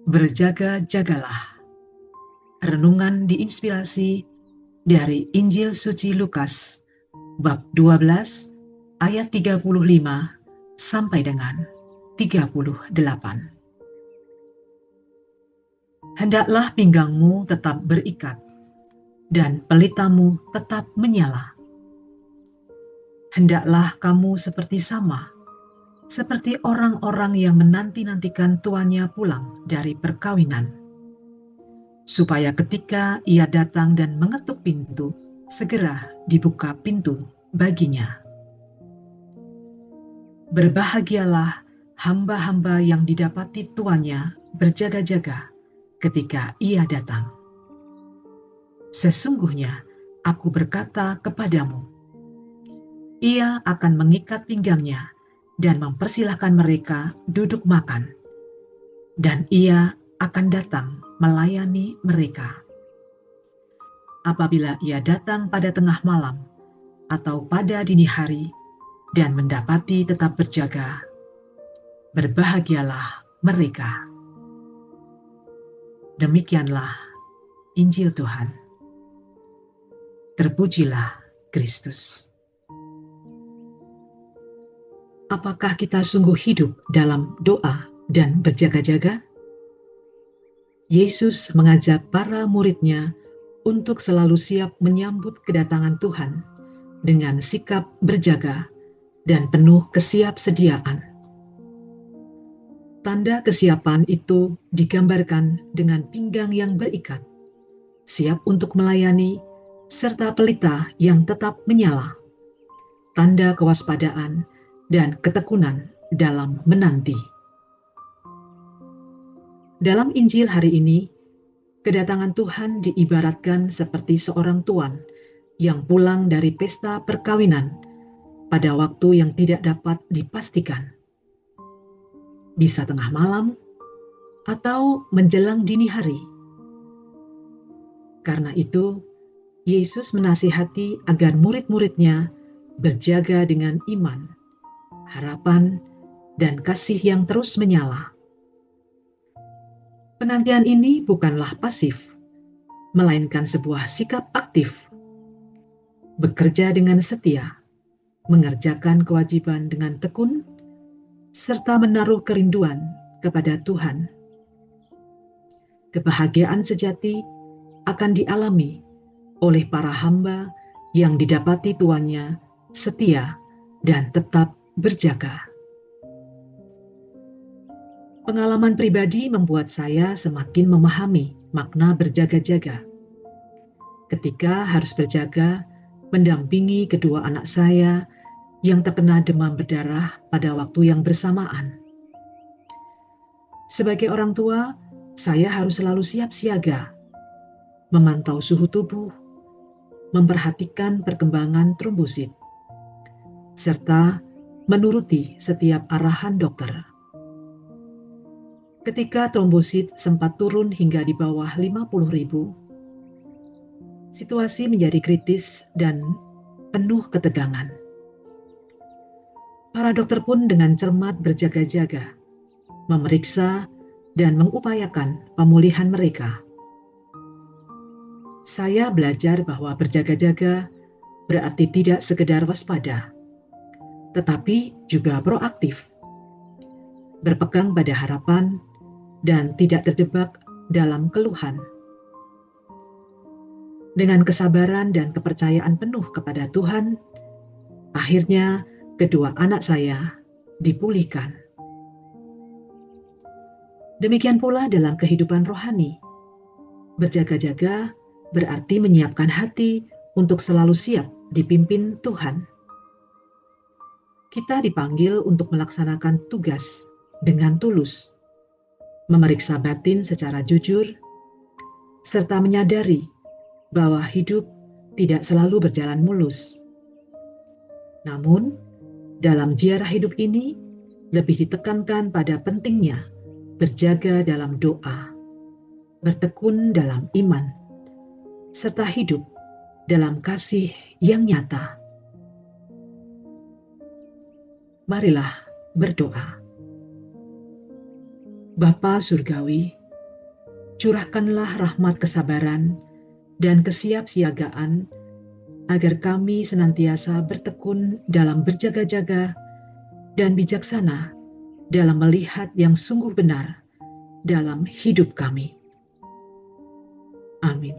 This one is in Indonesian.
Berjaga-jagalah. Renungan diinspirasi dari Injil Suci Lukas, bab 12, ayat 35 sampai dengan 38. Hendaklah pinggangmu tetap berikat, dan pelitamu tetap menyala. Hendaklah kamu seperti orang-orang yang menanti-nantikan tuannya pulang dari perkawinan, supaya ketika ia datang dan mengetuk pintu, segera dibuka pintu baginya. Berbahagialah hamba-hamba yang didapati tuannya berjaga-jaga ketika ia datang. Sesungguhnya aku berkata kepadamu, ia akan mengikat pinggangnya dan mempersilahkan mereka duduk makan, dan ia akan datang melayani mereka. Apabila ia datang pada tengah malam atau pada dini hari dan mendapati tetap berjaga, berbahagialah mereka. Demikianlah Injil Tuhan. Terpujilah Kristus. Apakah kita sungguh hidup dalam doa dan berjaga-jaga? Yesus mengajak para murid-Nya untuk selalu siap menyambut kedatangan Tuhan dengan sikap berjaga dan penuh kesiapsediaan. Tanda kesiapan itu digambarkan dengan pinggang yang berikat, siap untuk melayani, serta pelita yang tetap menyala, tanda kewaspadaan dan ketekunan dalam menanti. Dalam Injil hari ini, kedatangan Tuhan diibaratkan seperti seorang tuan yang pulang dari pesta perkawinan pada waktu yang tidak dapat dipastikan. Bisa tengah malam atau menjelang dini hari. Karena itu, Yesus menasihati agar murid-murid-Nya berjaga dengan iman, harapan, dan kasih yang terus menyala. Penantian ini bukanlah pasif, melainkan sebuah sikap aktif. Bekerja dengan setia, mengerjakan kewajiban dengan tekun, serta menaruh kerinduan kepada Tuhan. Kebahagiaan sejati akan dialami oleh para hamba yang didapati tuannya setia dan tetap berjaga. Pengalaman pribadi membuat saya semakin memahami makna berjaga-jaga. Ketika harus berjaga mendampingi kedua anak saya yang terkena demam berdarah pada waktu yang bersamaan. Sebagai orang tua, saya harus selalu siap siaga, memantau suhu tubuh, memperhatikan perkembangan trombosit, serta menuruti setiap arahan dokter. Ketika trombosit sempat turun hingga di bawah 50.000, situasi menjadi kritis dan penuh ketegangan. Para dokter pun dengan cermat berjaga-jaga, memeriksa dan mengupayakan pemulihan mereka. Saya belajar bahwa berjaga-jaga berarti tidak sekedar waspada, tetapi juga proaktif, berpegang pada harapan dan tidak terjebak dalam keluhan. Dengan kesabaran dan kepercayaan penuh kepada Tuhan, akhirnya kedua anak saya dipulihkan. Demikian pula dalam kehidupan rohani. Berjaga-jaga berarti menyiapkan hati untuk selalu siap dipimpin Tuhan. Kita dipanggil untuk melaksanakan tugas dengan tulus, memeriksa batin secara jujur, serta menyadari bahwa hidup tidak selalu berjalan mulus. Namun, dalam ziarah hidup ini lebih ditekankan pada pentingnya berjaga dalam doa, bertekun dalam iman, serta hidup dalam kasih yang nyata. Marilah berdoa. Bapa Surgawi, curahkanlah rahmat kesabaran dan kesiapsiagaan, agar kami senantiasa bertekun dalam berjaga-jaga dan bijaksana dalam melihat yang sungguh benar dalam hidup kami. Amin.